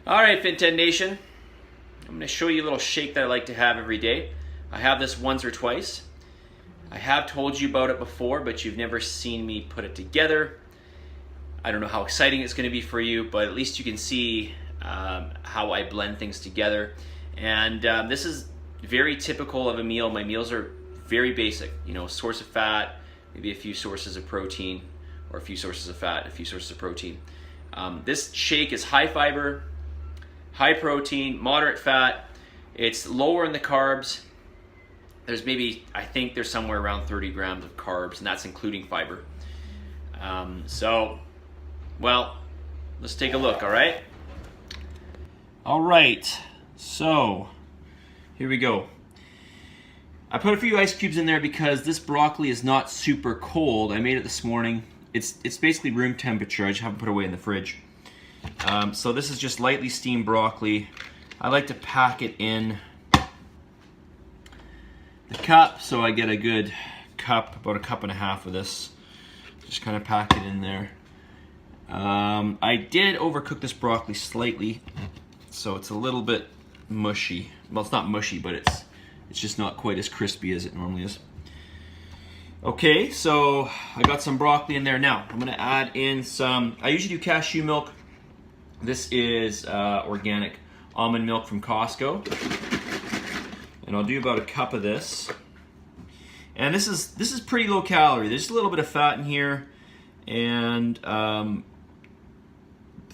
All right, FinTech Nation, I'm going to show you a little shake that I like to have every day. I have this once or twice. I have told you about it before, but you've never seen me put it together. I don't know how exciting it's going to be for you, but at least you can see how I blend things together. And this is very typical of a meal. My meals are very basic, you know, source of fat, maybe a few sources of protein, or a few sources of fat, a few sources of protein. This shake is high fiber, high protein, moderate fat. It's lower in the carbs. There's maybe, I think there's somewhere around 30 grams of carbs, and that's including fiber. Well, let's take a look, all right? All right, so here we go. I put a few ice cubes in there because this broccoli is not super cold. I made it this morning. It's basically room temperature. I just haven't put it away in the fridge. So this is just lightly steamed broccoli. I like to pack it in the cup, so I get a good cup, about a cup and a half of this. Just kind of pack it in there. I did overcook this broccoli slightly, so it's a little bit mushy. Well, it's not mushy, but it's just not quite as crispy as it normally is. Okay, so I got some broccoli in there. Now I'm gonna add in some, I usually do cashew milk. This is organic almond milk from Costco. And I'll do about a cup of this. And this is pretty low calorie. There's a little bit of fat in here, and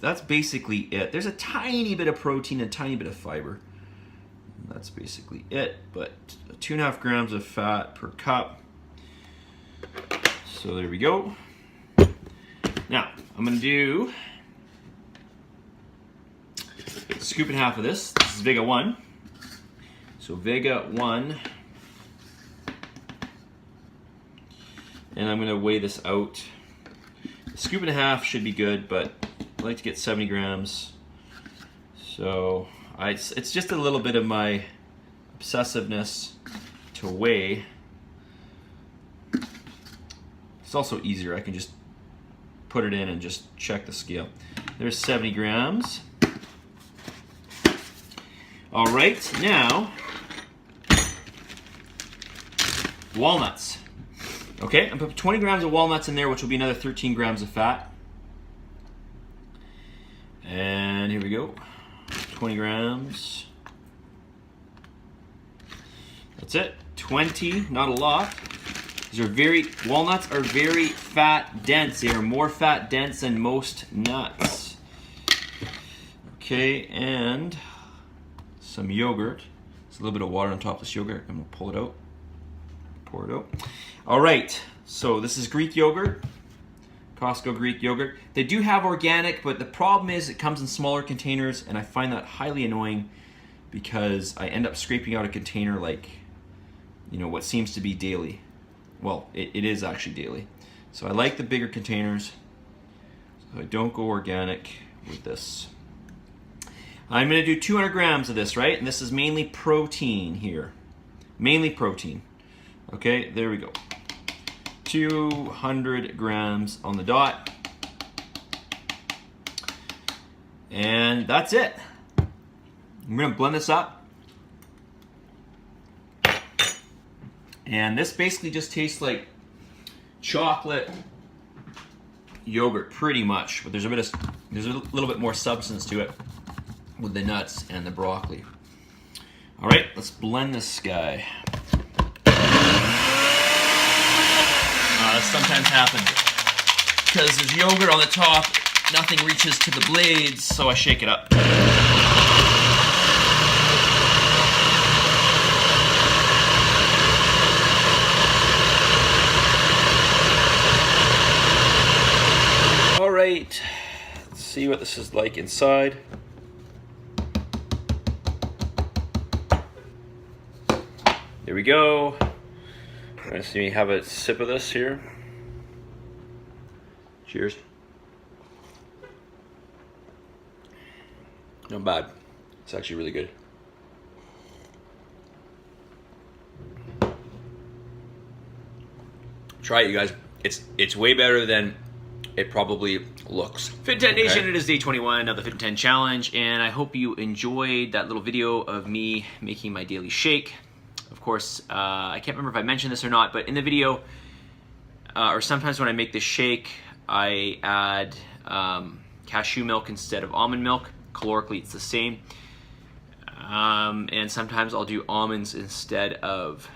that's basically it. There's a tiny bit of protein, a tiny bit of fiber. That's basically it, but 2.5 grams of fat per cup. So there we go. Now, I'm gonna do a scoop and a half of this. This is Vega 1. So Vega 1. And I'm gonna weigh this out. A scoop and a half should be good, but I like to get 70 grams. So it's just a little bit of my obsessiveness to weigh. It's also easier. I can just put it in and just check the scale. There's 70 grams. All right, now, walnuts. Okay, I'm putting 20 grams of walnuts in there, which will be another 13 grams of fat. And here we go, 20 grams. That's it, 20, not a lot. Walnuts are very fat dense. They are more fat dense than most nuts. Okay, and some yogurt. There's a little bit of water on top of this yogurt. I'm gonna pull it out, pour it out. All right, so this is Greek yogurt, Costco Greek yogurt. They do have organic, but the problem is it comes in smaller containers, and I find that highly annoying because I end up scraping out a container like, you know, what seems to be daily. Well, it is actually daily. So I like the bigger containers, so I don't go organic with this. I'm gonna do 200 grams of this, right? And this is mainly protein here. Mainly protein. Okay, there we go. 200 grams on the dot. And that's it. I'm gonna blend this up. And this basically just tastes like chocolate yogurt, pretty much. But there's a little bit more substance to it with the nuts and the broccoli. All right, let's blend this guy. This sometimes happens because there's yogurt on the top, nothing reaches to the blades, so I shake it up. All right, let's see what this is like inside. There we go. I'm gonna see me have a sip of this here. Cheers. Not bad. It's actually really good. Try it, you guys. It's way better than it probably looks. Fit 10 Nation, it is day 21 of the Fit 10 Challenge, and I hope you enjoyed that little video of me making my daily shake. Of course, I can't remember if I mentioned this or not, but in the video, or sometimes when I make this shake, I add cashew milk instead of almond milk. Calorically, it's the same. And sometimes I'll do almonds instead of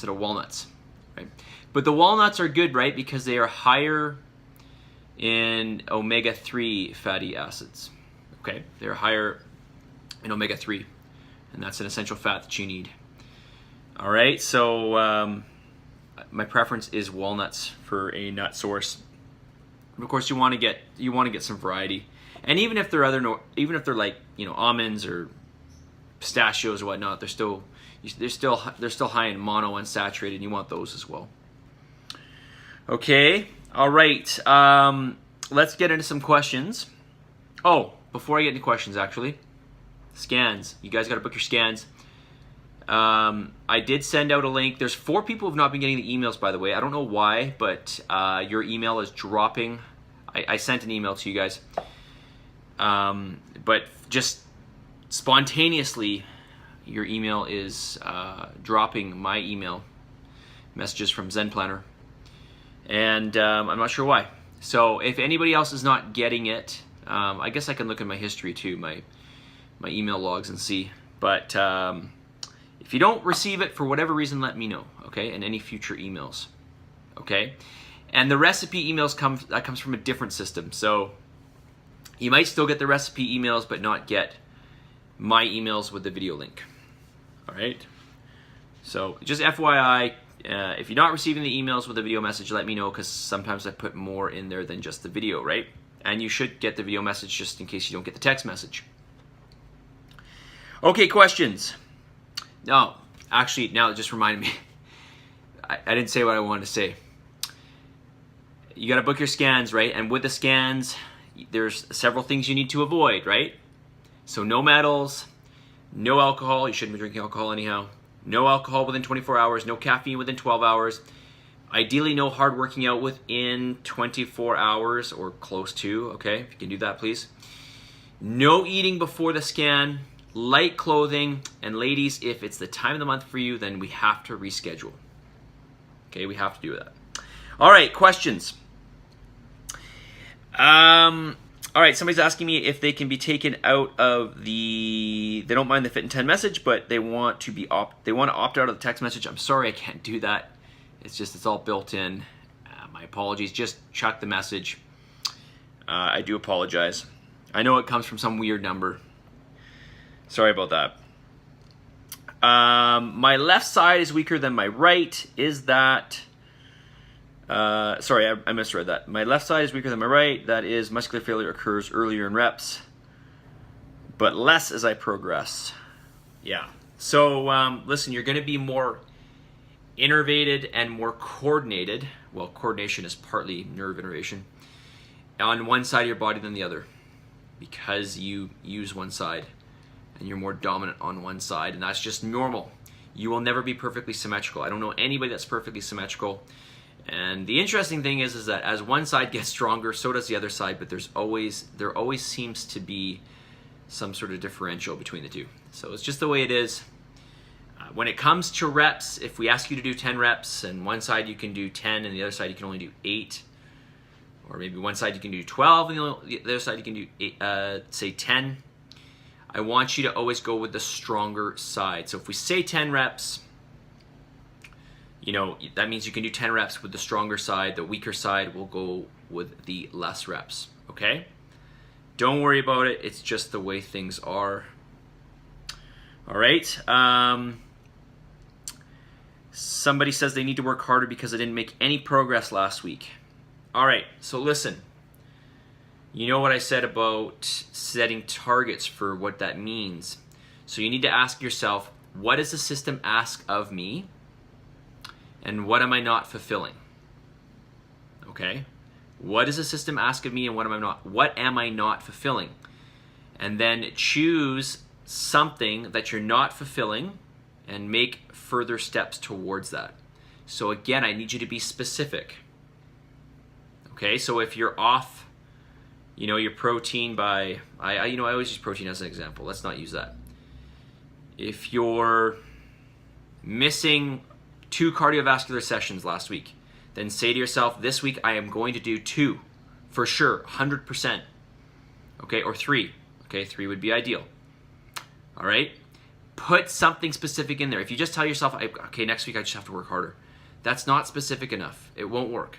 walnuts, right? But the walnuts are good, right? Because they are higher in omega-3 fatty acids, okay? They're higher in omega-3, and that's an essential fat that you need. All right, so my preference is walnuts for a nut source. Of course, you want to get some variety, and even if they're like, you know, almonds or pistachios or whatnot, they're still high in monounsaturated, and you want those as well. Okay, all right. Let's get into some questions. Oh, before I get into questions, actually, scans. You guys got to book your scans. I did send out a link. There's 4 people who have not been getting the emails, by the way. I don't know why, but your email is dropping. I sent an email to you guys. But just spontaneously, your email is dropping my email messages from Zen Planner. And I'm not sure why. So if anybody else is not getting it, I guess I can look at my history too, my email logs, and see. But if you don't receive it for whatever reason, let me know, okay? And any future emails, okay? And the recipe emails comes from a different system. So you might still get the recipe emails, but not get my emails with the video link. All right? So just FYI, if you're not receiving the emails with a video message, let me know, because sometimes I put more in there than just the video, right? And you should get the video message just in case you don't get the text message. Okay, questions. No, actually, now it just reminded me. I didn't say what I wanted to say. You got to book your scans, right? And with the scans, there's several things you need to avoid, right? So no metals, no alcohol. You shouldn't be drinking alcohol anyhow. No alcohol within 24 hours, no caffeine within 12 hours. Ideally, no hard working out within 24 hours or close to, okay? If you can do that, please. No eating before the scan, light clothing, and ladies, if it's the time of the month for you, then we have to reschedule. Okay, we have to do that. All right, questions. All right, somebody's asking me if they can be taken out of they don't mind the Fit in 10 message, but they want to opt out of the text message. I'm sorry, I can't do that. It's all built in. My apologies. Just check the message. I do apologize. I know it comes from some weird number. Sorry about that. My left side is weaker than my right. Is that... sorry, I misread that. My left side is weaker than my right. That is, muscular failure occurs earlier in reps, but less as I progress. Yeah. So, listen, you're going to be more innervated and more coordinated. Well, coordination is partly nerve innervation on one side of your body than the other, because you use one side and you're more dominant on one side, and that's just normal. You will never be perfectly symmetrical. I don't know anybody that's perfectly symmetrical. And the interesting thing is that as one side gets stronger, so does the other side, but there always seems to be some sort of differential between the two. So it's just the way it is. When it comes to reps, if we ask you to do 10 reps, and one side you can do 10 and the other side you can only do 8, or maybe one side you can do 12 and the other side you can do 8, say 10, I want you to always go with the stronger side. So if we say 10 reps, you know, that means you can do 10 reps with the stronger side. The weaker side will go with the less reps, okay? Don't worry about it. It's just the way things are. All right. Somebody says they need to work harder because I didn't make any progress last week. All right, so listen. You know what I said about setting targets for what that means. So you need to ask yourself, what does the system ask of me? And what am I not fulfilling? Okay? What does the system ask of me, and what am I not fulfilling? And then choose something that you're not fulfilling and make further steps towards that. So again, I need you to be specific. Okay, so if you're off, your protein by, I always use protein as an example. Let's not use that. If you're missing 2 cardiovascular sessions last week, then say to yourself, this week I am going to do 2 for sure, 100%. Okay, or 3. Okay, 3 would be ideal. All right, put something specific in there. If you just tell yourself, okay, next week I just have to work harder, that's not specific enough. It won't work.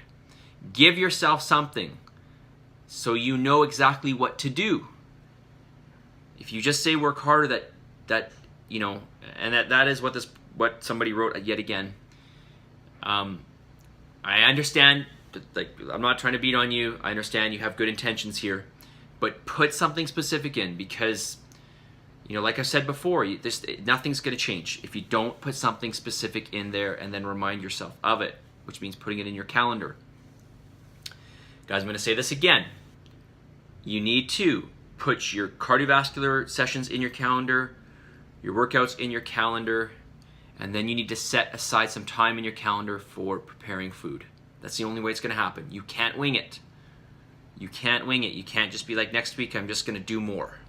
Give yourself something so you know exactly what to do. If you just say work harder, that is what somebody wrote yet again. I understand, I'm not trying to beat on you. I understand you have good intentions here, but put something specific in, because like I said before, nothing's going to change if you don't put something specific in there and then remind yourself of it, which means putting it in your calendar. Guys, I'm going to say this again. You need to put your cardiovascular sessions in your calendar, your workouts in your calendar, and then you need to set aside some time in your calendar for preparing food. That's the only way it's going to happen. You can't wing it. You can't wing it. You can't just be like, next week I'm just going to do more.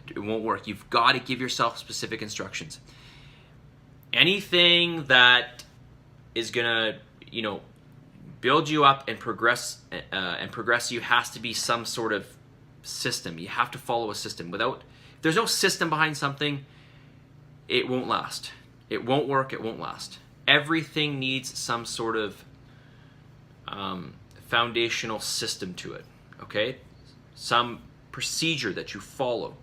It won't work. You've got to give yourself specific instructions. Anything that is going to, build you up and progress you has to be some sort of system. You have to follow a system. If there's no system behind something, it won't last. It won't work. It won't last. Everything needs some sort of foundational system to it. Okay, some procedure that you follow.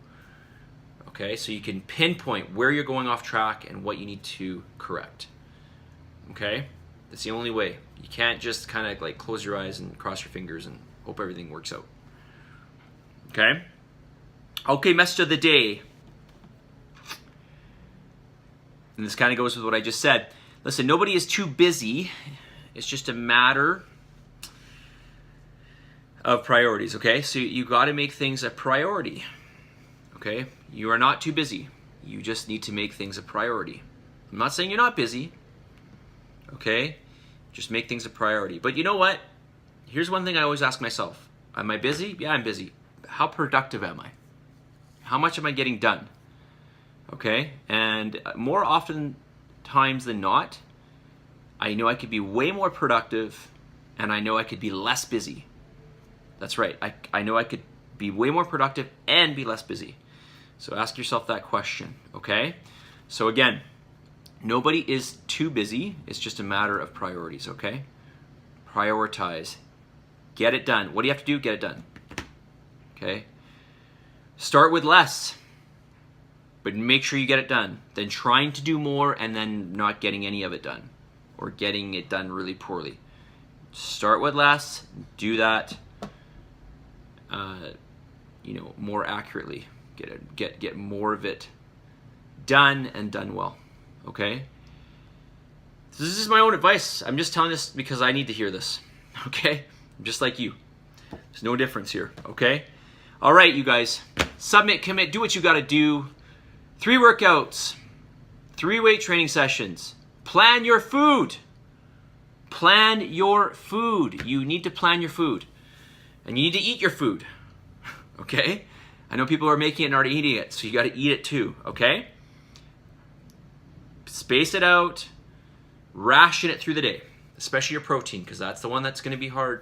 Okay, so you can pinpoint where you're going off track and what you need to correct. Okay, that's the only way. You can't just kind of like close your eyes and cross your fingers and hope everything works out. Okay? Okay, message of the day. And this kind of goes with what I just said. Listen, nobody is too busy. It's just a matter of priorities, okay? So you got to make things a priority. Okay? You are not too busy. You just need to make things a priority. I'm not saying you're not busy. Okay? Just make things a priority. But you know what? Here's one thing I always ask myself. Am I busy? Yeah, I'm busy. How productive am I? How much am I getting done? Okay? And more often times than not, I know I could be way more productive, and I know I could be less busy. That's right. I know I could be way more productive and be less busy. So ask yourself that question, okay? So again, nobody is too busy. It's just a matter of priorities, okay? Prioritize. Get it done. What do you have to do? Get it done. Okay? Start with less, but make sure you get it done. Then trying to do more and then not getting any of it done, or getting it done really poorly. Start with less. Do that, more accurately. Get more of it done and done well. Okay? So this is my own advice. I'm just telling this because I need to hear this. Okay? I'm just like you. There's no difference here. Okay? All right, you guys. Submit, commit, do what you got to do. 3 workouts. 3 weight training sessions. Plan your food. Plan your food. You need to plan your food. And you need to eat your food. Okay? I know people are making it and already eating it, so you got to eat it too. Okay? Space it out. Ration it through the day, especially your protein, because that's the one that's going to be hard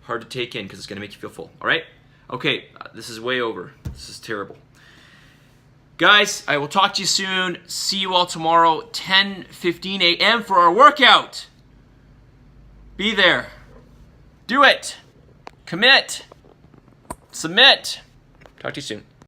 to take in, because it's going to make you feel full. All right? Okay, this is way over. This is terrible. Guys, I will talk to you soon. See you all tomorrow, 10:15 a.m. for our workout. Be there. Do it. Commit. Submit. Talk to you soon.